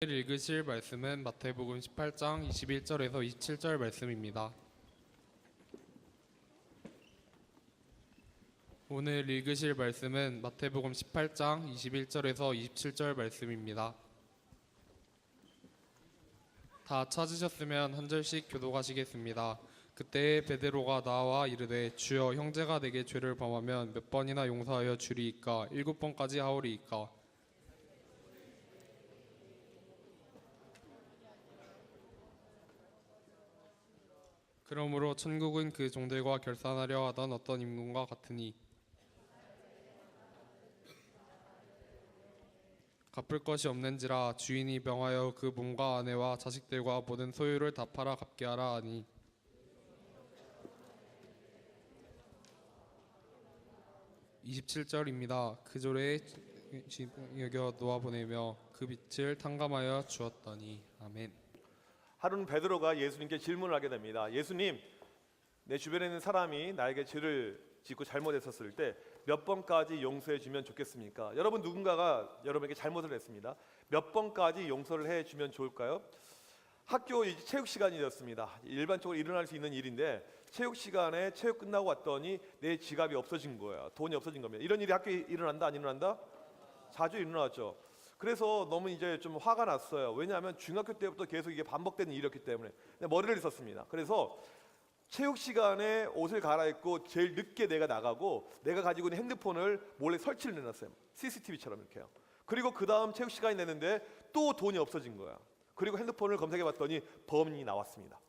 읽으실 말씀은 마태복음 18장 21절에서 27절 말씀입니다. 오늘 읽으실 말씀은 마태복음 18장 21절에서 27절 말씀입니다. 다 찾으셨으면 한 절씩 교독하시겠습니다. 그때 베드로가 나와 이르되 주여, 형제가 내게 죄를 범하면 몇 번이나 용서하여 주리이까? 7번까지 하오리이까? 그러므로 천국은 그 종들과 결산하려 하던 어떤 임금과 같으니 갚을 것이 없는지라 주인이 명하여 그 몸과 아내와 자식들과 모든 소유를 다 팔아 갚게 하라 하니, 27절입니다. 그 조례에 여겨 놓아보내며 그 빛을 탕감하여 주었더니. 아멘. 하루는 베드로가 예수님께 질문을 하게 됩니다. 예수님, 내 주변에 있는 사람이 나에게 죄를 짓고 잘못했었을 때 몇 번까지 용서해 주면 좋겠습니까? 여러분, 누군가가 여러분에게 잘못을 했습니다. 몇 번까지 용서를 해 주면 좋을까요? 학교 체육 시간이 되었습니다. 일반적으로 일어날 수 있는 일인데, 체육 시간에 체육 끝나고 왔더니 내 지갑이 없어진 거예요. 돈이 없어진 겁니다. 이런 일이 학교에 일어난다, 안 일어난다? 자주 일어나죠. 그래서 너무 이제 좀 화가 났어요. 왜냐하면 중학교 때부터 계속 이게 반복되는 일이었기 때문에. 머리를 썼습니다. 그래서 체육 시간에 옷을 갈아입고 제일 늦게 내가 나가고, 내가 가지고 있는 핸드폰을 몰래 설치를 해놨어요. CCTV처럼 이렇게요. 그리고 그 다음 체육 시간이 됐는데 또 돈이 없어진 거야. 그리고 핸드폰을 검색해봤더니 범인이 나왔습니다.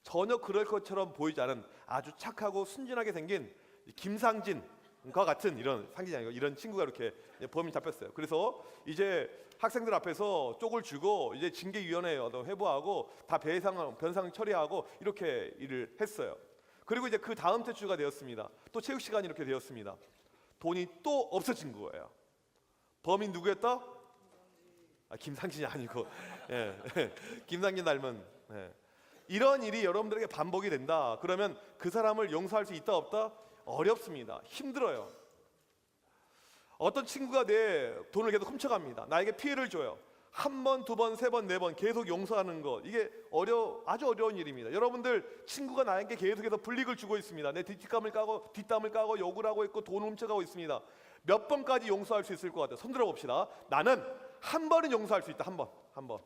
전혀 그럴 것처럼 보이지 않은 아주 착하고 순진하게 생긴 김상진과 같은, 이런 상진이 아니고 이런 친구가 이렇게 범인 잡혔어요. 그래서 이제 학생들 앞에서 쪽을 주고 이제 징계위원회에 회부하고 다 변상 처리하고 이렇게 일을 했어요. 그리고 이제 그 다음 주가 되었습니다. 또 체육 시간이 이렇게 되었습니다. 돈이 또 없어진 거예요. 범인 누구였다? 김상진이 아니고 김상진 닮은. 이런 일이 여러분들에게 반복이 된다. 그러면 그 사람을 용서할 수 있다 없다? 어렵습니다. 힘들어요. 어떤 친구가 내 돈을 계속 훔쳐갑니다. 나에게 피해를 줘요. 한 번, 두 번, 세 번, 네 번 계속 용서하는 것, 이게 아주 어려운 일입니다. 여러분들, 친구가 나에게 계속해서 불이익을 주고 있습니다. 내 뒷담을 까고 욕을 하고 있고 돈을 훔쳐가고 있습니다. 몇 번까지 용서할 수 있을 것 같아요? 손들어 봅시다. 나는 한 번은 용서할 수 있다. 한 번.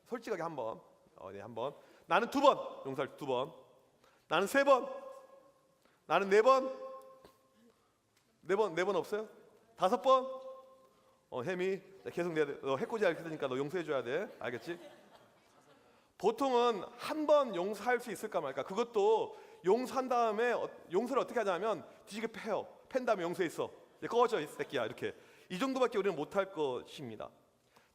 솔직하게 한 번. 한 번. 나는 두 번 용서할 수, 두 번. 나는 세 번. 나는 네 번. 네 번 없어요? 5번? 혜미, 계속 너 해코지 할 테니까 너 용서해줘야 돼. 알겠지? 보통은 한 번 용서할 수 있을까 말까. 그것도 용서한 다음에 용서를 어떻게 하냐면 뒤지게 패요. 팬 다음에 용서했어. 이제 꺼져 이 새끼야, 이렇게. 이 정도밖에 우리는 못할 것입니다.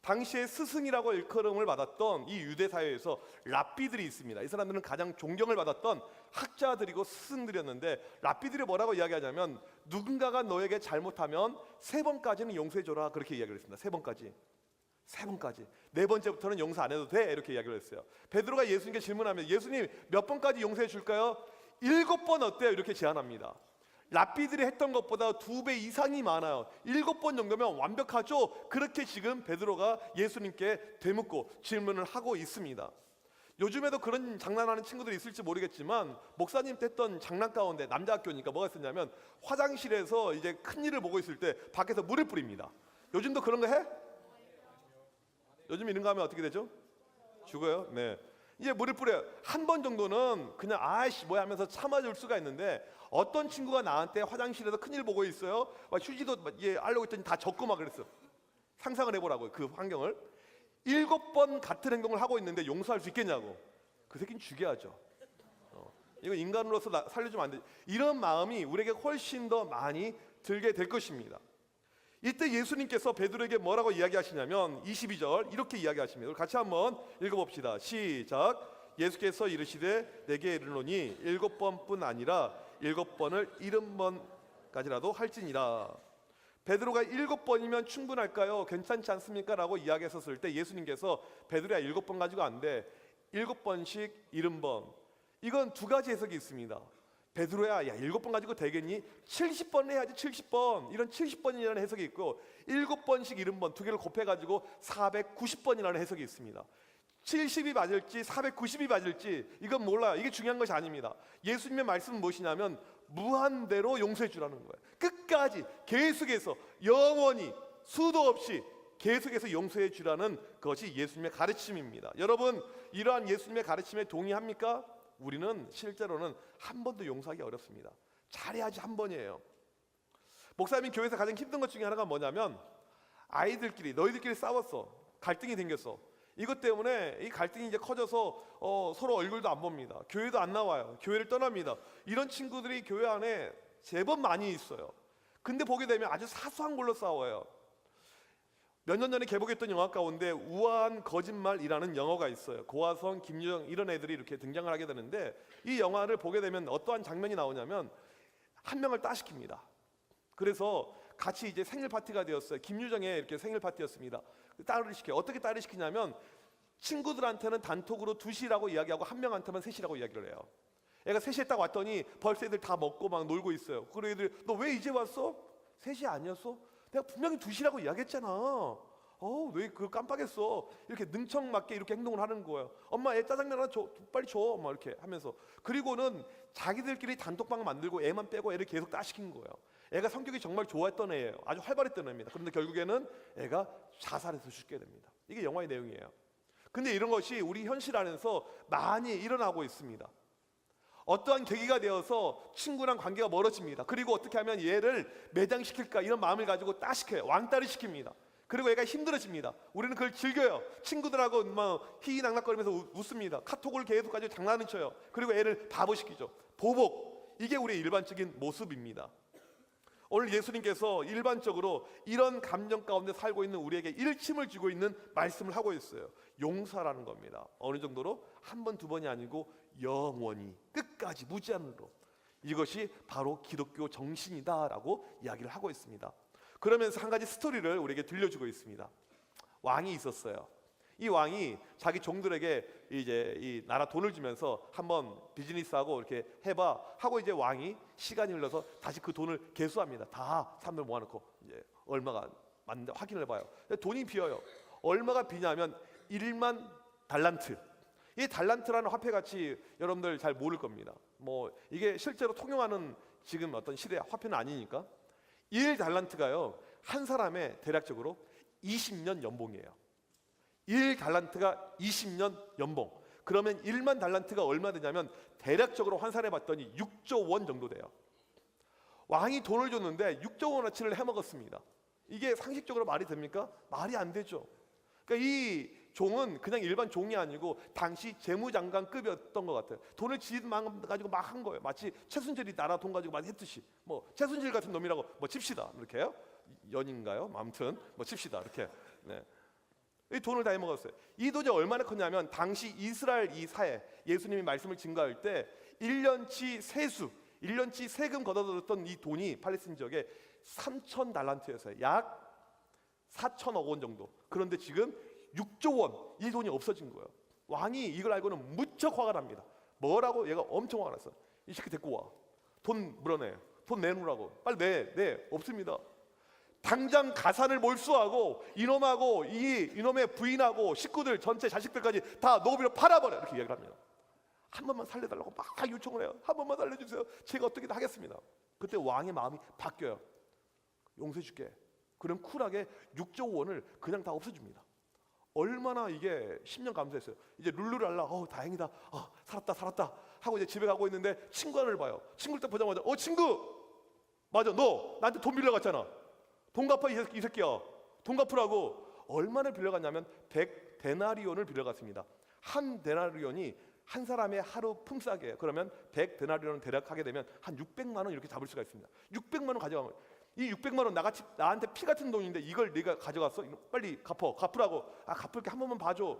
당시에 스승이라고 일컬음을 받았던 이 유대 사회에서 랍비들이 있습니다. 이 사람들은 가장 존경을 받았던 학자들이고 스승들이었는데, 랍비들이 뭐라고 이야기하냐면, 누군가가 너에게 잘못하면 3번까지는 용서해줘라, 그렇게 이야기를 했습니다. 3번까지. 3번까지. 4번째부터는 용서 안 해도 돼, 이렇게 이야기를 했어요. 베드로가 예수님께 질문하면, 예수님 몇 번까지 용서해 줄까요? 7번 어때요? 이렇게 제안합니다. 랍비들이 했던 것보다 2배 이상이 많아요. 7번 정도면 완벽하죠? 그렇게 지금 베드로가 예수님께 되묻고 질문을 하고 있습니다. 요즘에도 그런 장난하는 친구들이 있을지 모르겠지만, 목사님 때 했던 장난 가운데, 남자 학교니까 뭐가 있었냐면, 화장실에서 이제 큰일을 보고 있을 때 밖에서 물을 뿌립니다. 요즘도 그런 거 해? 요즘 이런 거 하면 어떻게 되죠? 죽어요? 네. 이제 물을 뿌려요. 한 번 정도는 그냥 아이씨 뭐야 하면서 참아줄 수가 있는데, 어떤 친구가 나한테 화장실에서 큰일 보고 있어요. 막 휴지도 하려고 했더니 다 젖고 막 그랬어. 상상을 해보라고요, 그 환경을. 7번 같은 행동을 하고 있는데 용서할 수 있겠냐고. 그 새끼는 죽여야죠. 이거 인간으로서 살려주면 안 돼. 이런 마음이 우리에게 훨씬 더 많이 들게 될 것입니다. 이때 예수님께서 베드로에게 뭐라고 이야기하시냐면 22절 이렇게 이야기하십니다. 같이 한번 읽어봅시다. 시작. 예수께서 이르시되 내게 이르노니 7번뿐 아니라 7번을 70번까지라도 할지니라. 베드로가 7번이면 충분할까요? 괜찮지 않습니까? 라고 이야기했었을 때 예수님께서 베드로야 7번 가지고 안 돼. 7번씩 70번. 이건 두 가지 해석이 있습니다. 베드로야, 야 7번 가지고 되겠니? 70번 해야지. 70번. 이런 70번이라는 해석이 있고 7번씩 70번 두 개를 곱해가지고 490번이라는 해석이 있습니다. 70이 맞을지 490이 맞을지 이건 몰라요. 이게 중요한 것이 아닙니다. 예수님의 말씀은 무엇이냐면 무한대로 용서해 주라는 거예요. 끝까지 계속해서 영원히 수도 없이 계속해서 용서해 주라는 것이 예수님의 가르침입니다. 여러분, 이러한 예수님의 가르침에 동의합니까? 우리는 실제로는 한 번도 용서하기 어렵습니다. 잘해야지 한 번이에요. 목사님이 교회에서 가장 힘든 것 중에 하나가 뭐냐면 아이들끼리 너희들끼리 싸웠어. 갈등이 생겼어. 이것 때문에 이 갈등이 이제 커져서 서로 얼굴도 안 봅니다. 교회도 안 나와요. 교회를 떠납니다. 이런 친구들이 교회 안에 제법 많이 있어요. 근데 보게 되면 아주 사소한 걸로 싸워요. 몇 년 전에 개봉했던 영화 가운데 우아한 거짓말이라는 영화가 있어요. 고화성, 김유정 이런 애들이 이렇게 등장을 하게 되는데 이 영화를 보게 되면 어떠한 장면이 나오냐면 한 명을 따시킵니다. 그래서 같이 이제 생일 파티가 되었어요. 김유정의 이렇게 생일 파티였습니다. 딸을 시켜요. 어떻게 딸을 시키냐면 친구들한테는 단톡으로 2시라고 이야기하고 한 명한테만 3시라고 이야기를 해요. 애가 3시에 딱 왔더니 벌써 애들 다 먹고 막 놀고 있어요. 그래 애들 너 왜 이제 왔어? 3시 아니었어? 내가 분명히 2시라고 이야기했잖아. 왜 그걸 깜빡했어? 이렇게 능청맞게 이렇게 행동을 하는 거예요. 엄마 애 짜장면 하나 줘, 빨리 줘, 막 이렇게 하면서. 그리고는 자기들끼리 단톡방을 만들고 애만 빼고 애를 계속 따시킨 거예요. 애가 성격이 정말 좋았던 애예요. 아주 활발했던 애입니다. 그런데 결국에는 애가 자살해서 죽게 됩니다. 이게 영화의 내용이에요. 근데 이런 것이 우리 현실 안에서 많이 일어나고 있습니다. 어떠한 계기가 되어서 친구랑 관계가 멀어집니다. 그리고 어떻게 하면 얘를 매장시킬까 이런 마음을 가지고 따시켜요. 왕따를 시킵니다. 그리고 얘가 힘들어집니다. 우리는 그걸 즐겨요. 친구들하고 희희낙낙거리면서 웃습니다. 카톡을 계속 가지고 장난을 쳐요. 그리고 애를 바보시키죠. 보복, 이게 우리의 일반적인 모습입니다. 오늘 예수님께서 일반적으로 이런 감정 가운데 살고 있는 우리에게 일침을 주고 있는 말씀을 하고 있어요. 용서라는 겁니다. 어느 정도로 한 번, 두 번이 아니고 영원히 끝까지 무제한으로. 이것이 바로 기독교 정신이다라고 이야기를 하고 있습니다. 그러면서 한 가지 스토리를 우리에게 들려주고 있습니다. 왕이 있었어요. 이 왕이 자기 종들에게 이제 이 나라 돈을 주면서 한번 비즈니스하고 이렇게 해봐 하고 이제 왕이 시간이 흘러서 다시 그 돈을 개수합니다. 다 사람들 모아놓고 이제 얼마가 맞는데 확인을 해봐요. 돈이 비어요. 얼마가 비냐면 1만 달란트. 이 달란트라는 화폐 가치 여러분들 잘 모를 겁니다. 뭐 이게 실제로 통용하는 지금 어떤 시대 화폐는 아니니까 1달란트가요 한 사람의 대략적으로 20년 연봉이에요. 1달란트가 20년 연봉. 그러면 1만 달란트가 얼마 되냐면 대략적으로 환산해 봤더니 6조 원 정도 돼요. 왕이 돈을 줬는데 6조 원어치를 해먹었습니다. 이게 상식적으로 말이 됩니까? 말이 안 되죠. 그러니까 이 종은 그냥 일반 종이 아니고 당시 재무장관급이었던 것 같아요. 돈을 지인 마음 가지고 막 한 거예요. 마치 최순실이 나라 돈 가지고 많이 했듯이. 뭐 최순실 같은 놈이라고 뭐 칩시다 이렇게요. 연인가요? 아무튼 뭐 칩시다 이렇게. 네. 이 돈을 다 해먹었어요. 이 돈이 얼마나 컸냐면 당시 이스라엘 이 사회 예수님이 말씀을 증거할 때 1년치 세수, 1년치 세금 걷어들었던 이 돈이 팔레스틴 지역에 3천 달란트였어요. 약 4천억 원 정도. 그런데 지금 6조 원 이 돈이 없어진 거예요. 왕이 이걸 알고는 무척 화가 납니다. 뭐라고? 얘가 엄청 화가 났어. 이 새끼 데리고 와. 돈 물어내. 돈 내놓으라고. 빨리 내. 없습니다. 당장 가산을 몰수하고 이놈하고 이놈의 부인하고 식구들 전체 자식들까지 다 노비로 팔아버려. 이렇게 이야기를 합니다. 한 번만 살려달라고 막 요청을 해요. 한 번만 살려주세요. 제가 어떻게든 하겠습니다. 그때 왕의 마음이 바뀌어요. 용서해줄게. 그럼 쿨하게 6조 원을 그냥 다 없애줍니다. 얼마나 이게 10년 감수했어요. 이제 룰루랄라 다행이다. 살았다 하고 이제 집에 가고 있는데 친구를 봐요. 친구를 딱 보자마자 친구 맞아 너 나한테 돈 빌려갔잖아. 돈 갚아 이 새끼야. 돈 갚으라고. 얼마나 빌려갔냐면 100데나리온을 빌려갔습니다. 한 데나리온이 한 사람의 하루 품삯이에요. 그러면 100데나리온을 대략 하게 되면 한 600만 원 이렇게 잡을 수가 있습니다. 600만 원 가져가면 이 600만 원 나한테 피 같은 돈인데 이걸 네가 가져갔어? 빨리 갚으라고. 갚을게 한 번만 봐줘.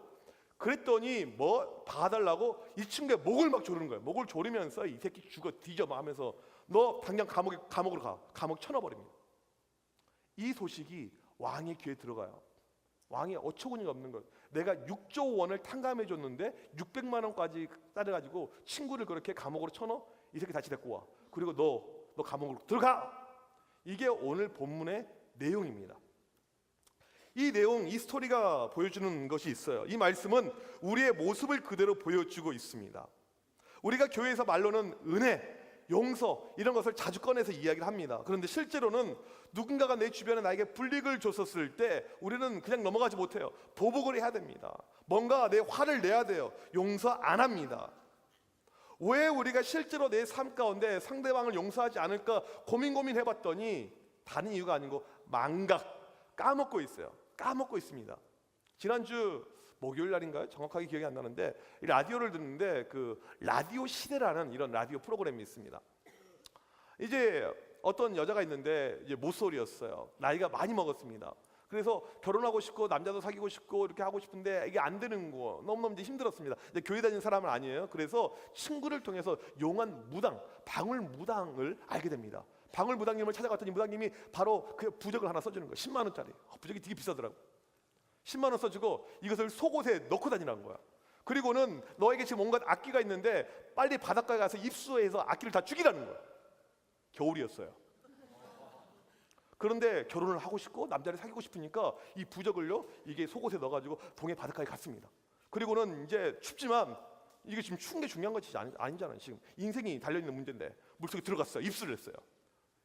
그랬더니 뭐 봐달라고 이 친구의 목을 막 조르는 거예요. 목을 조르면서 이 새끼 죽어 뒤져 하면서 너 당장 감옥으로 가. 감옥 쳐넣어버립니다. 이 소식이 왕의 귀에 들어가요. 왕이 어처구니가 없는 거예요. 내가 6조 원을 탕감해 줬는데 600만 원까지 따져가지고 친구를 그렇게 감옥으로 쳐넣어? 이 새끼 다시 데리고 와. 그리고 너 감옥으로 들어가. 이게 오늘 본문의 내용입니다. 이 내용, 이 스토리가 보여주는 것이 있어요. 이 말씀은 우리의 모습을 그대로 보여주고 있습니다. 우리가 교회에서 말로는 은혜, 용서 이런 것을 자주 꺼내서 이야기를 합니다. 그런데 실제로는 누군가가 내 주변에 나에게 불이익을 줬었을 때 우리는 그냥 넘어가지 못해요. 보복을 해야 됩니다. 뭔가 내 화를 내야 돼요. 용서 안 합니다. 왜 우리가 실제로 내 삶 가운데 상대방을 용서하지 않을까 고민해봤더니 다른 이유가 아니고 까먹고 있어요. 까먹고 있습니다. 지난주 목요일 날인가요? 정확하게 기억이 안 나는데 라디오를 듣는데 그 라디오 시대라는 이런 라디오 프로그램이 있습니다. 이제 어떤 여자가 있는데 이제 모쏠이었어요. 나이가 많이 먹었습니다. 그래서 결혼하고 싶고 남자도 사귀고 싶고 이렇게 하고 싶은데 이게 안 되는 거 너무너무 이제 힘들었습니다. 이제 교회 다니는 사람은 아니에요. 그래서 친구를 통해서 용한 무당, 방울무당을 알게 됩니다. 방울무당님을 찾아갔더니 무당님이 바로 그 부적을 하나 써주는 거예요. 10만 원짜리. 부적이 되게 비싸더라고. 10만 원 써주고 이것을 속옷에 넣고 다니라는 거야. 그리고는 너에게 지금 온갖 악기가 있는데 빨리 바닷가에 가서 입수해서 악기를 다 죽이라는 거야. 겨울이었어요. 그런데 결혼을 하고 싶고 남자를 사귀고 싶으니까 이 부적을요 이게 속옷에 넣어가지고 동해 바닷가에 갔습니다. 그리고는 이제 춥지만 이게 지금 추운 게 중요한 것이 아니잖아요. 지금 인생이 달려있는 문제인데 물속에 들어갔어요. 입수를 했어요.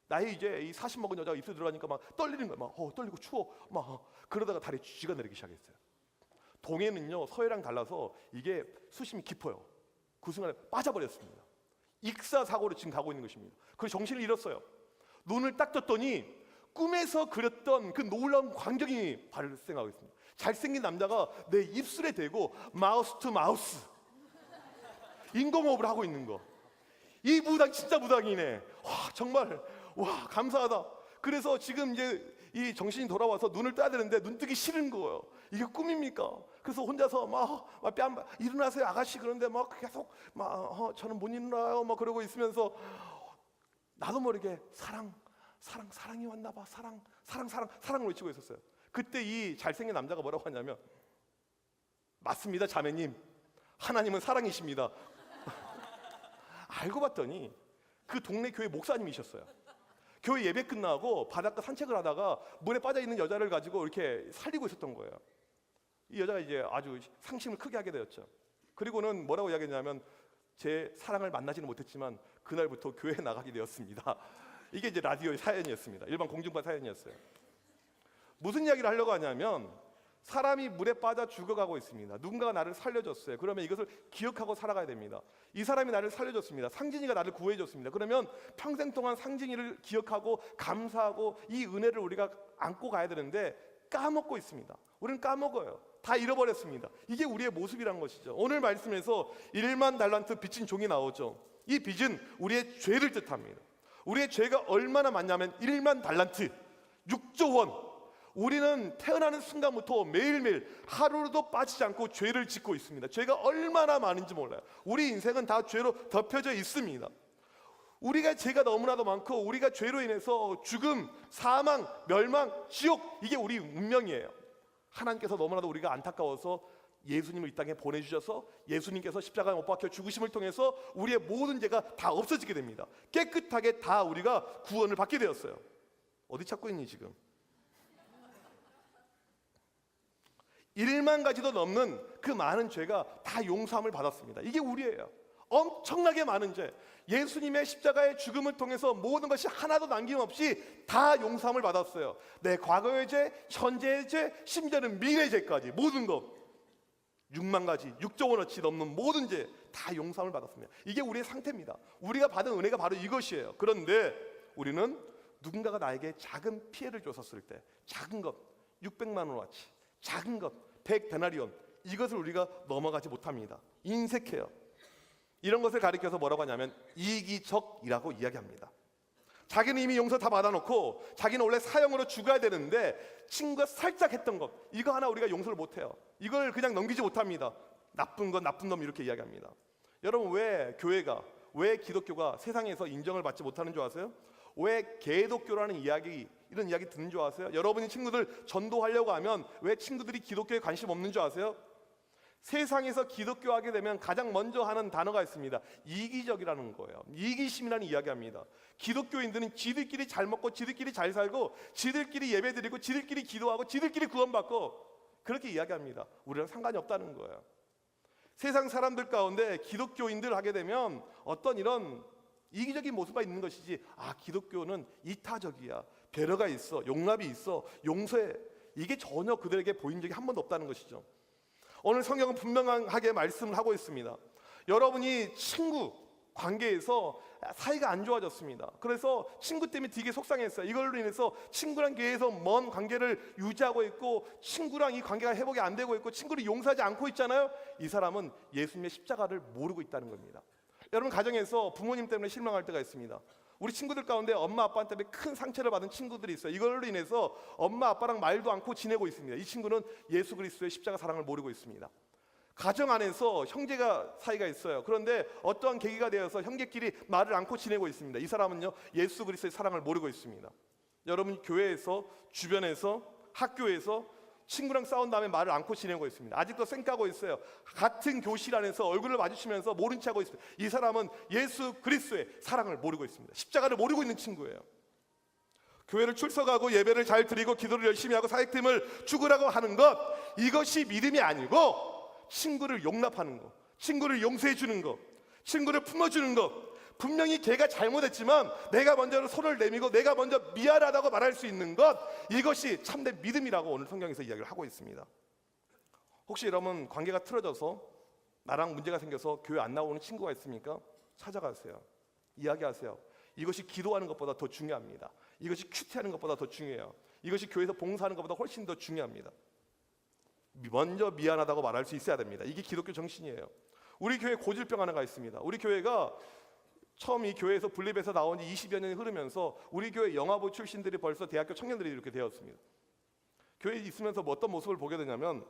나이 이제 이 40 먹은 여자가 입술 들어가니까 막 떨리는 거야. 막 떨리고 추워. 막 그러다가 다리에 쥐가 내리기 시작했어요. 동해는요 서해랑 달라서 이게 수심이 깊어요. 그 순간에 빠져버렸습니다. 익사사고로 지금 가고 있는 것입니다. 그래서 정신을 잃었어요. 눈을 딱 떴더니 꿈에서 그렸던 그 놀라운 광경이 발생하고 있습니다. 잘생긴 남자가 내 입술에 대고 마우스 투 마우스 인공호흡을 하고 있는 거. 이 무당 진짜 무당이네. 와 정말 와 감사하다. 그래서 지금 이제 이 정신이 돌아와서 눈을 떠야 되는데 눈 뜨기 싫은 거예요. 이게 꿈입니까? 그래서 혼자서 막 뺨 일어나세요 아가씨. 그런데 막 계속 저는 못 일어나요 막 그러고 있으면서 나도 모르게 사랑이 왔나 봐. 사랑을 외치고 있었어요. 그때 이 잘생긴 남자가 뭐라고 하냐면 맞습니다 자매님, 하나님은 사랑이십니다. 알고 봤더니 그 동네 교회 목사님이셨어요. 교회 예배 끝나고 바닷가 산책을 하다가 물에 빠져있는 여자를 가지고 이렇게 살리고 있었던 거예요. 이 여자가 이제 아주 상심을 크게 하게 되었죠. 그리고는 뭐라고 이야기했냐면 제 사랑을 만나지는 못했지만 그날부터 교회에 나가게 되었습니다. 이게 이제 라디오의 사연이었습니다. 일반 공중파 사연이었어요. 무슨 이야기를 하려고 하냐면 사람이 물에 빠져 죽어가고 있습니다. 누군가가 나를 살려줬어요. 그러면 이것을 기억하고 살아가야 됩니다. 이 사람이 나를 살려줬습니다. 상진이가 나를 구해줬습니다. 그러면 평생 동안 상진이를 기억하고 감사하고 이 은혜를 우리가 안고 가야 되는데 까먹고 있습니다. 우리는 까먹어요. 다 잃어버렸습니다. 이게 우리의 모습이란 것이죠. 오늘 말씀에서 1만 달란트 빚진 종이 나오죠. 이 빚은 우리의 죄를 뜻합니다. 우리의 죄가 얼마나 많냐면 1만 달란트, 6조 원. 우리는 태어나는 순간부터 매일매일 하루도 빠지지 않고 죄를 짓고 있습니다. 죄가 얼마나 많은지 몰라요. 우리 인생은 다 죄로 덮여져 있습니다. 우리가 죄가 너무나도 많고 우리가 죄로 인해서 죽음, 사망, 멸망, 지옥 이게 우리 운명이에요. 하나님께서 너무나도 우리가 안타까워서 예수님을 이 땅에 보내주셔서 예수님께서 십자가에 못 박혀 죽으심을 통해서 우리의 모든 죄가 다 없어지게 됩니다. 깨끗하게 다 우리가 구원을 받게 되었어요. 어디 찾고 있니 지금? 1만 가지도 넘는 그 많은 죄가 다 용서함을 받았습니다. 이게 우리예요. 엄청나게 많은 죄. 예수님의 십자가의 죽음을 통해서 모든 것이 하나도 남김없이 다 용서함을 받았어요. 내 과거의 죄, 현재의 죄, 심지어는 미래의 죄까지 모든 것 6만 가지, 6조 원어치 넘는 모든 죄 다 용서함을 받았습니다. 이게 우리의 상태입니다. 우리가 받은 은혜가 바로 이것이에요. 그런데 우리는 누군가가 나에게 작은 피해를 줬었을 때 작은 것 600만 원어치, 작은 것 100데나리온 이것을 우리가 넘어가지 못합니다. 인색해요. 이런 것을 가리켜서 뭐라고 하냐면 이기적이라고 이야기합니다. 자기는 이미 용서 다 받아놓고 자기는 원래 사형으로 죽어야 되는데 친구가 살짝 했던 것 이거 하나 우리가 용서를 못해요. 이걸 그냥 넘기지 못합니다. 나쁜 건 나쁜 놈 이렇게 이야기합니다. 여러분 왜 교회가 왜 기독교가 세상에서 인정을 받지 못하는 줄 아세요? 왜 개독교라는 이야기 이런 이야기 듣는 줄 아세요? 여러분이 친구들 전도하려고 하면 왜 친구들이 기독교에 관심 없는 줄 아세요? 세상에서 기독교 하게 되면 가장 먼저 하는 단어가 있습니다. 이기적이라는 거예요. 이기심이라는 이야기합니다. 기독교인들은 지들끼리 잘 먹고 지들끼리 잘 살고 지들끼리 예배드리고 지들끼리 기도하고 지들끼리 구원받고 그렇게 이야기합니다. 우리랑 상관이 없다는 거예요. 세상 사람들 가운데 기독교인들 하게 되면 어떤 이런 이기적인 모습이 있는 것이지, 기독교는 이타적이야, 배려가 있어, 용납이 있어, 용서해, 이게 전혀 그들에게 보인 적이 한 번도 없다는 것이죠. 오늘 성경은 분명하게 말씀을 하고 있습니다. 여러분이 친구 관계에서 사이가 안 좋아졌습니다. 그래서 친구 때문에 되게 속상했어요. 이걸로 인해서 친구랑 계속 먼 관계를 유지하고 있고 친구랑 이 관계가 회복이 안 되고 있고 친구를 용서하지 않고 있잖아요. 이 사람은 예수님의 십자가를 모르고 있다는 겁니다. 여러분, 가정에서 부모님 때문에 실망할 때가 있습니다. 우리 친구들 가운데 엄마 아빠 때문에 큰 상처를 받은 친구들이 있어요. 이걸로 인해서 엄마 아빠랑 말도 않고 지내고 있습니다. 이 친구는 예수 그리스도의 십자가 사랑을 모르고 있습니다. 가정 안에서 형제가 사이가 있어요. 그런데 어떠한 계기가 되어서 형제끼리 말을 않고 지내고 있습니다. 이 사람은요, 예수 그리스도의 사랑을 모르고 있습니다. 여러분, 교회에서, 주변에서, 학교에서 친구랑 싸운 다음에 말을 않고 지내고 있습니다. 아직도 쌩까고 있어요. 같은 교실 안에서 얼굴을 마주치면서 모른 체 하고 있습니다. 이 사람은 예수 그리스도의 사랑을 모르고 있습니다. 십자가를 모르고 있는 친구예요. 교회를 출석하고 예배를 잘 드리고 기도를 열심히 하고 사역팀을 죽으라고 하는 것, 이것이 믿음이 아니고 친구를 용납하는 것, 친구를 용서해 주는 것, 친구를 품어주는 것, 분명히 걔가 잘못했지만 내가 먼저 손을 내밀고 내가 먼저 미안하다고 말할 수 있는 것, 이것이 참된 믿음이라고 오늘 성경에서 이야기를 하고 있습니다. 혹시 여러분 관계가 틀어져서 나랑 문제가 생겨서 교회 안 나오는 친구가 있습니까? 찾아가세요. 이야기하세요. 이것이 기도하는 것보다 더 중요합니다. 이것이 큐티하는 것보다 더 중요해요. 이것이 교회에서 봉사하는 것보다 훨씬 더 중요합니다. 먼저 미안하다고 말할 수 있어야 됩니다. 이게 기독교 정신이에요. 우리 교회 고질병 하나가 있습니다. 우리 교회가 처음 이 교회에서 분립해서 나온 지 20여 년이 흐르면서 우리 교회 영화부 출신들이 벌써 대학교 청년들이 이렇게 되었습니다. 교회에 있으면서 어떤 모습을 보게 되냐면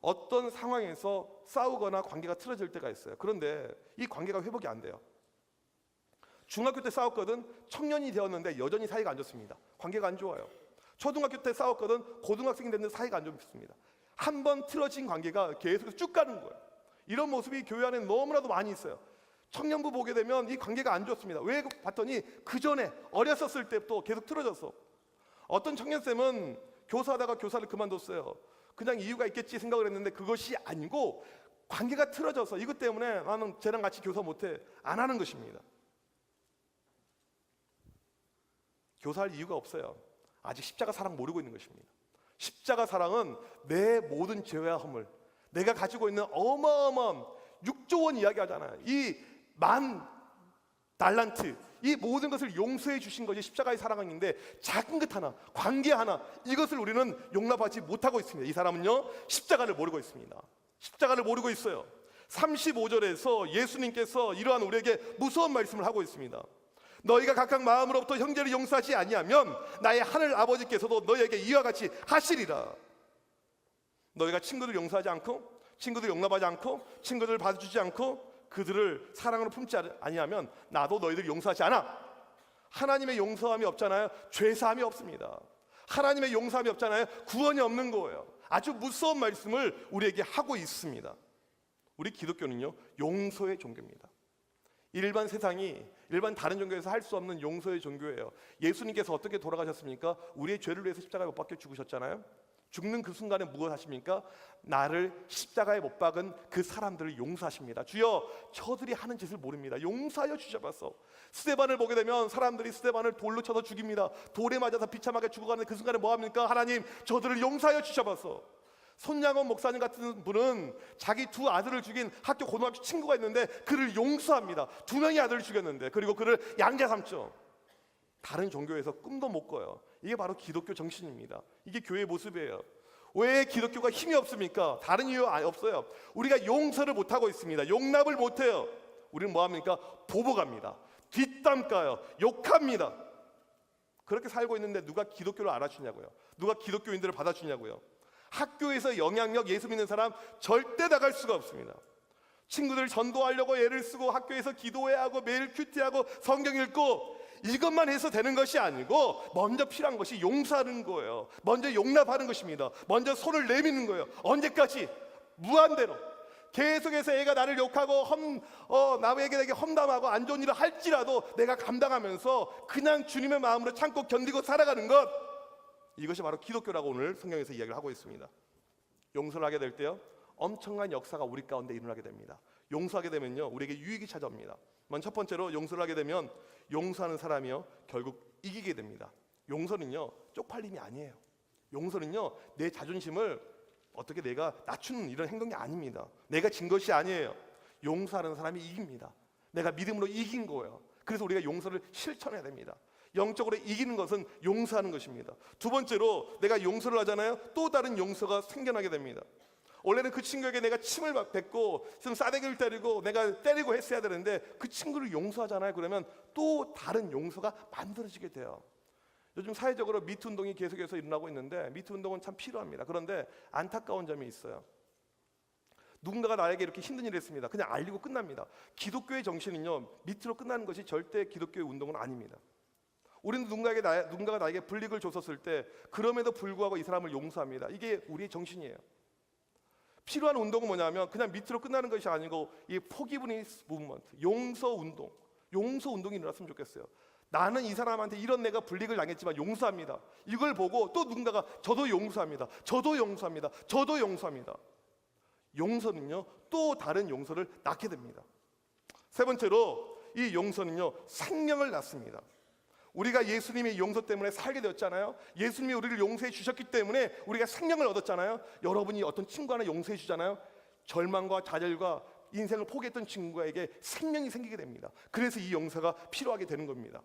어떤 상황에서 싸우거나 관계가 틀어질 때가 있어요. 그런데 이 관계가 회복이 안 돼요. 중학교 때 싸웠거든 청년이 되었는데 여전히 사이가 안 좋습니다. 관계가 안 좋아요. 초등학교 때 싸웠거든 고등학생이 됐는데 사이가 안 좋습니다. 한 번 틀어진 관계가 계속 쭉 가는 거예요. 이런 모습이 교회 안에 너무나도 많이 있어요. 청년부 보게 되면 이 관계가 안 좋습니다. 왜 봤더니 그 전에 어렸었을 때부터 계속 틀어졌어. 어떤 청년쌤은 교사하다가 교사를 그만뒀어요. 그냥 이유가 있겠지 생각을 했는데 그것이 아니고 관계가 틀어져서 이것 때문에 나는 쟤랑 같이 교사 못해 안 하는 것입니다. 교사할 이유가 없어요. 아직 십자가 사랑 모르고 있는 것입니다. 십자가 사랑은 내 모든 죄와 허물, 내가 가지고 있는 어마어마한 6조 원 이야기하잖아요. 이 10,000달란트, 이 모든 것을 용서해 주신 것이 십자가의 사랑인데 작은 것 하나, 관계 하나, 이것을 우리는 용납하지 못하고 있습니다. 이 사람은요, 십자가를 모르고 있습니다. 십자가를 모르고 있어요. 35절에서 예수님께서 이러한 우리에게 무서운 말씀을 하고 있습니다. 너희가 각각 마음으로부터 형제를 용서하지 아니하면 나의 하늘 아버지께서도 너희에게 이와 같이 하시리라. 너희가 친구들 용서하지 않고 친구들 용납하지 않고 친구들을 받아주지 않고 그들을 사랑으로 품지 아니하면 나도 너희들 용서하지 않아. 하나님의 용서함이 없잖아요. 죄사함이 없습니다. 하나님의 용서함이 없잖아요. 구원이 없는 거예요. 아주 무서운 말씀을 우리에게 하고 있습니다. 우리 기독교는요, 용서의 종교입니다. 일반 세상이 일반 다른 종교에서 할 수 없는 용서의 종교예요. 예수님께서 어떻게 돌아가셨습니까? 우리의 죄를 위해서 십자가에 못 박혀 죽으셨잖아요. 죽는 그 순간에 무엇 하십니까? 나를 십자가에 못 박은 그 사람들을 용서하십니다. 주여, 저들이 하는 짓을 모릅니다. 용서하여 주셔서. 스데반을 보게 되면 사람들이 스데반을 돌로 쳐서 죽입니다. 돌에 맞아서 비참하게 죽어가는 그 순간에 뭐 합니까? 하나님, 저들을 용서하여 주셔서. 손양원 목사님 같은 분은 자기 두 아들을 죽인 학교 고등학교 친구가 있는데 그를 용서합니다. 2명의 아들을 죽였는데, 그리고 그를 양자 삼죠. 다른 종교에서 꿈도 못 꿔요. 이게 바로 기독교 정신입니다. 이게 교회의 모습이에요. 왜 기독교가 힘이 없습니까? 다른 이유 없어요. 우리가 용서를 못하고 있습니다. 용납을 못해요. 우리는 뭐합니까? 보복합니다. 뒷담 까요. 욕합니다. 그렇게 살고 있는데 누가 기독교를 알아주냐고요. 누가 기독교인들을 받아주냐고요. 학교에서 영향력, 예수 믿는 사람 절대 나갈 수가 없습니다. 친구들 전도하려고 애를 쓰고 학교에서 기도해야 하고 매일 큐티하고 성경 읽고 이것만 해서 되는 것이 아니고 먼저 필요한 것이 용서하는 거예요. 먼저 용납하는 것입니다. 먼저 손을 내미는 거예요. 언제까지? 무한대로. 계속해서 애가 나를 욕하고 남에게 내게 험담하고 안 좋은 일을 할지라도 내가 감당하면서 그냥 주님의 마음으로 참고 견디고 살아가는 것, 이것이 바로 기독교라고 오늘 성경에서 이야기를 하고 있습니다. 용서를 하게 될 때요, 엄청난 역사가 우리 가운데 일어나게 됩니다. 용서하게 되면요, 우리에게 유익이 찾아옵니다. 먼저 첫 번째로 용서를 하게 되면 용서하는 사람이요, 결국 이기게 됩니다. 용서는요, 쪽팔림이 아니에요. 용서는요, 내 자존심을 어떻게 내가 낮추는 이런 행동이 아닙니다. 내가 진 것이 아니에요. 용서하는 사람이 이깁니다. 내가 믿음으로 이긴 거예요. 그래서 우리가 용서를 실천해야 됩니다. 영적으로 이기는 것은 용서하는 것입니다. 두 번째로 내가 용서를 하잖아요, 또 다른 용서가 생겨나게 됩니다. 원래는 그 친구에게 내가 침을 뱉고 좀 싸대기를 때리고 내가 때리고 했어야 되는데 그 친구를 용서하잖아요. 그러면 또 다른 용서가 만들어지게 돼요. 요즘 사회적으로 미투 운동이 계속해서 일어나고 있는데 미투 운동은 참 필요합니다. 그런데 안타까운 점이 있어요. 누군가가 나에게 이렇게 힘든 일을 했습니다. 그냥 알리고 끝납니다. 기독교의 정신은요, 밑으로 끝나는 것이 절대 기독교의 운동은 아닙니다. 우리는 누군가가 나에게 불이익을 줬었을 때 그럼에도 불구하고 이 사람을 용서합니다. 이게 우리의 정신이에요. 필요한 운동은 뭐냐면 그냥 밑으로 끝나는 것이 아니고 이 포기브니스 무브먼트, 용서 운동이 일어났으면 좋겠어요. 나는 이 사람한테 이런 내가 불이익을 당했지만 용서합니다. 이걸 보고 또 누군가가 저도 용서합니다. 용서는요, 또 다른 용서를 낳게 됩니다. 세 번째로 이 용서는요, 생명을 낳습니다. 우리가 예수님의 용서 때문에 살게 되었잖아요. 예수님이 우리를 용서해 주셨기 때문에 우리가 생명을 얻었잖아요. 여러분이 어떤 친구 하나 용서해 주잖아요. 절망과 좌절과 인생을 포기했던 친구에게 생명이 생기게 됩니다. 그래서 이 용서가 필요하게 되는 겁니다.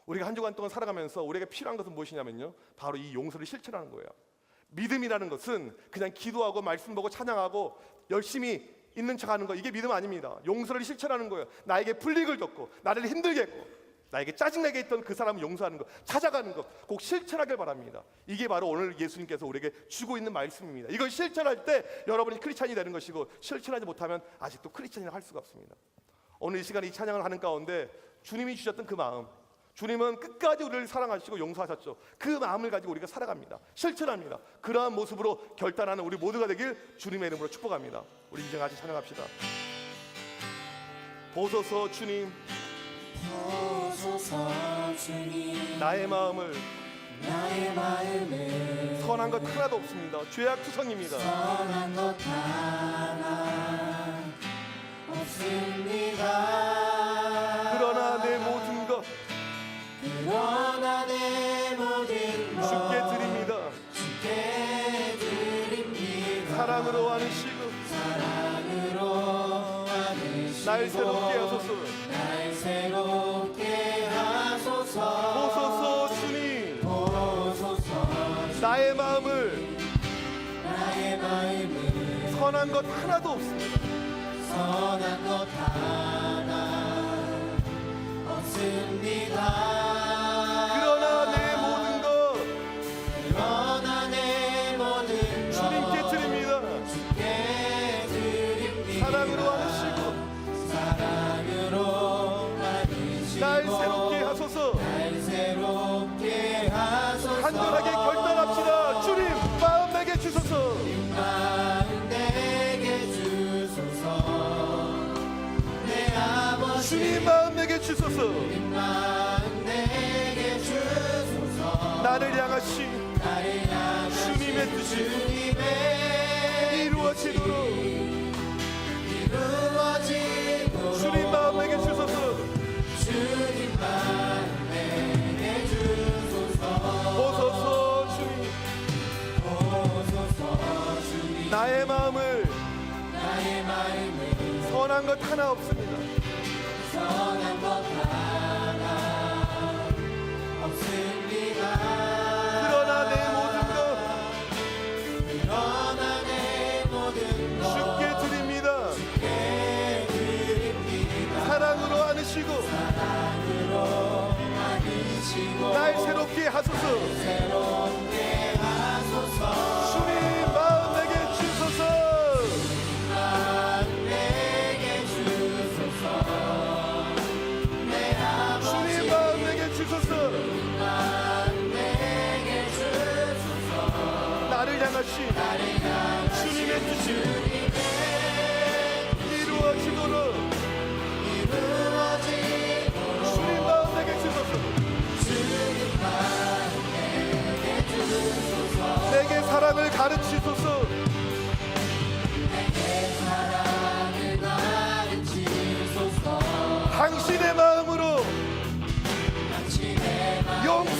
우리가 한 주간 동안 살아가면서 우리에게 필요한 것은 무엇이냐면요, 바로 이 용서를 실천하는 거예요. 믿음이라는 것은 그냥 기도하고 말씀 보고 찬양하고 열심히 있는 척하는 거, 이게 믿음 아닙니다. 용서를 실천하는 거예요. 나에게 불이익을 줬고 나를 힘들게 했고 나에게 짜증나게 했던 그 사람을 용서하는 것, 찾아가는 것 꼭 실천하길 바랍니다. 이게 바로 오늘 예수님께서 우리에게 주고 있는 말씀입니다. 이걸 실천할 때 여러분이 크리스찬이 되는 것이고, 실천하지 못하면 아직도 크리스찬이라 할 수가 없습니다. 오늘 이 시간에 이 찬양을 하는 가운데 주님이 주셨던 그 마음, 주님은 끝까지 우리를 사랑하시고 용서하셨죠. 그 마음을 가지고 우리가 살아갑니다. 실천합니다. 그러한 모습으로 결단하는 우리 모두가 되길 주님의 이름으로 축복합니다. 우리 이제 같이 찬양합시다. 보소서 주님, 보소서 주님, 나의 마음을 선한 것 선한 하나도 없습니다. 죄악투성입니다. 것 하나 없습니다. 그러나 내 모든 것 주께 드립니다. 사랑으로 안으시고 날 새롭게 하소서. 보소서 주님, 나의 마음을 선한 것 하나도 없습니다. 선한 것 하나 없습니다. 그러나 내 모든 것 주님께 드립니다. 사랑으로 안으시고 날 새롭게 하소서. 간절하게 결단합시다. 주님 마음 내게 주소서. 주님 마음 내게 주소서. 나를 향하시 주님의 뜻이 이루어지도록 주님 마음 내게 주소서. 보소서 주님, 나의 마음을 선한 것 하나 없습니다. 그러나 내 모든 것 주께 드립니다. 사랑으로 안으시고 날 새롭게 하소서. 주님 마음 내게 주소서. 주님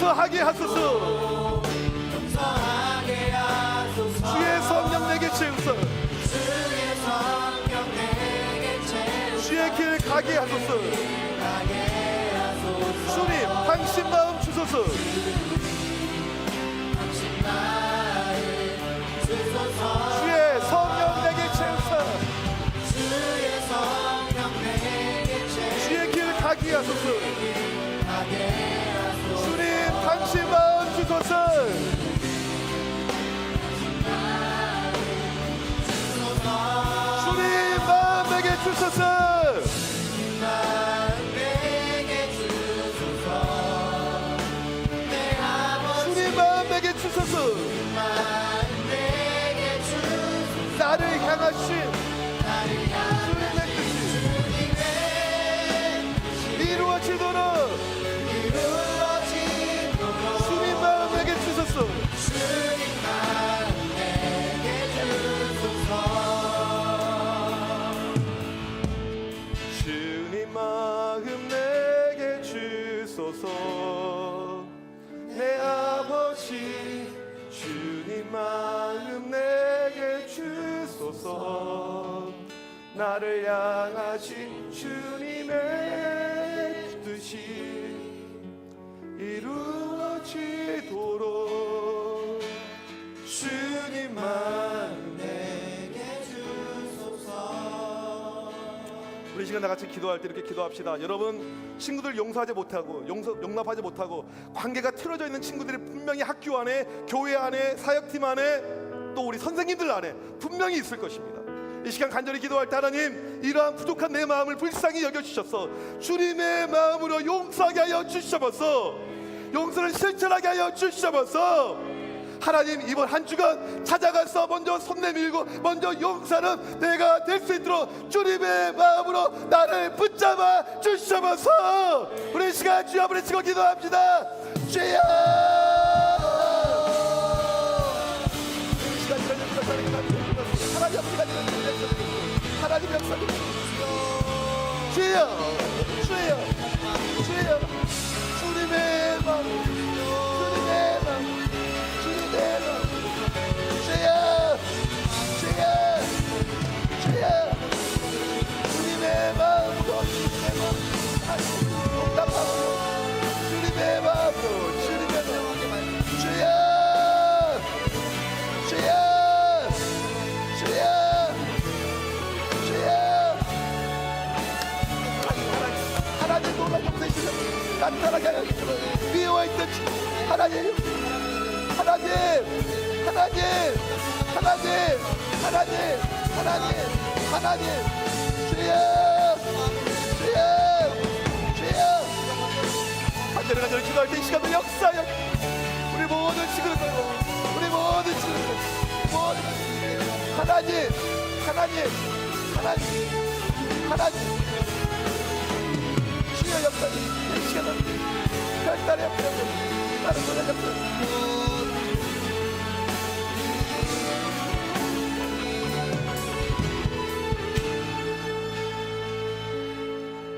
용서하게 하소서. 용서하게 하소서. 주의 성령 내게 채우소. 주의 성령 내게 채우소. 주의 길 가게 하소서. 가게 하소서. 주님 당신 마음 주소서. 당신 마음 주소서. 주의 성령 내게 채우소. 주의 성령 내게 채우소. 주의 길 가게 하소서. 가게 하소서. 주님 당신 마음 주소서. 주님 마음 내게 주소서. 마음 내게 주소서. 내 아버지 주님 마음 내게 주소서. 마음 내게 주소서. 나를 향하신 나를 향한 주님의 뜻이 주님의 이루어지도록 이루어지도록 주님 마음 내게 주소서. 주님 마음 내게 주소서. 주님 마음 내게 주소서. 내 아버지 주님 마음 내게 주소서. 나를 향하신 주님의 뜻이 이루어지도록 주님 마음 내게 주소서. 우리 시간 다 같이 기도할 때 이렇게 기도합시다. 여러분 친구들 용서하지 못하고 용납하지 못하고 관계가 틀어져 있는 친구들이 분명히 학교 안에, 교회 안에, 사역팀 안에, 또 우리 선생님들 안에 분명히 있을 것입니다. 이 시간 간절히 기도할 때 하나님 이러한 부족한 내 마음을 불쌍히 여겨주셔서 주님의 마음으로 용서하게 하여 주셔서 용서를 실천하게 하여 주셔서 하나님 이번 한 주간 찾아가서 먼저 손 내밀고 먼저 용서하는 내가 될 수 있도록 주님의 마음으로 나를 붙잡아 주셔서 우리 시간 주여 앞에 치고 기도합시다. 주여 하나님 앞에 하나님 역사 주여 주여 주여 주님의 마음 주님의 마음 주님의 마음 주여 주여 주여 주님의 마음으로 주님의 마음 용납하고 주님의 마음으로 주님의 마음 주여 주여 주여 주여 하나님 놀라 용서해 주셔서 나타나게 하여 주시고 미워했던 하나님 하나님 하나님 하나님 하나님 하나님 하나님 주여 주여 주여 간절히 기도할 때 이 시간을 역사하여 우리 모든 친구들 걸고 우리 모든 친구들 모든 하나님 하나님 하나님 하나님 주여 역사님 이 시간을 별달의 앞에 나를 보내셨습니다.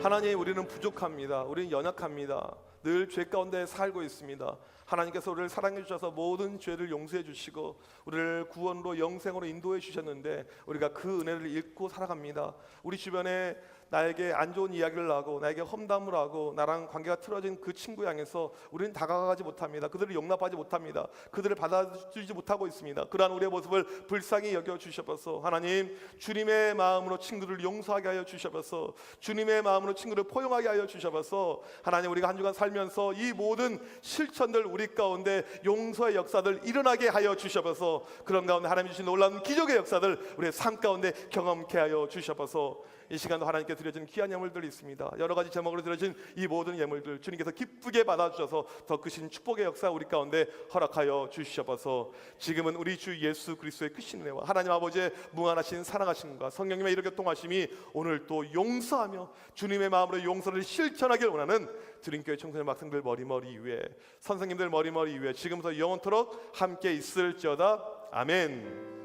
하나님 우리는 부족합니다. 우리는 연약합니다. 늘 죄 가운데 살고 있습니다. 하나님께서 우리를 사랑해 주셔서 모든 죄를 용서해 주시고 우리를 구원으로 영생으로 인도해 주셨는데 우리가 그 은혜를 잊고 살아갑니다. 우리 주변에 나에게 안 좋은 이야기를 하고 나에게 험담을 하고 나랑 관계가 틀어진 그 친구 향해서 우리는 다가가지 못합니다. 그들을 용납하지 못합니다. 그들을 받아주지 못하고 있습니다. 그러한 우리의 모습을 불쌍히 여겨주셔서 하나님 주님의 마음으로 친구를 용서하게 하여 주셔서 주님의 마음으로 친구를 포용하게 하여 주셔서 하나님 우리가 한 주간 살면서 이 모든 실천들 우리 가운데 용서의 역사들 일어나게 하여 주셔서 그런 가운데 하나님 주신 놀라운 기적의 역사들 우리의 삶 가운데 경험케 하여 주셔서 이 시간도 하나님께 드려진 귀한 예물들이 있습니다. 여러 가지 제목으로 드려진 이 모든 예물들 주님께서 기쁘게 받아주셔서 더 크신 축복의 역사 우리 가운데 허락하여 주셔서 지금은 우리 주 예수 그리스도의 크신 은혜와 하나님 아버지의 무한하신 사랑하심과 성령님의 이렇게 동하심이 오늘 또 용서하며 주님의 마음으로 용서를 실천하길 원하는 드림교회 청소년 학생들 머리머리 위에 선생님들 머리머리 위에 지금부터 영원토록 함께 있을지어다. 아멘.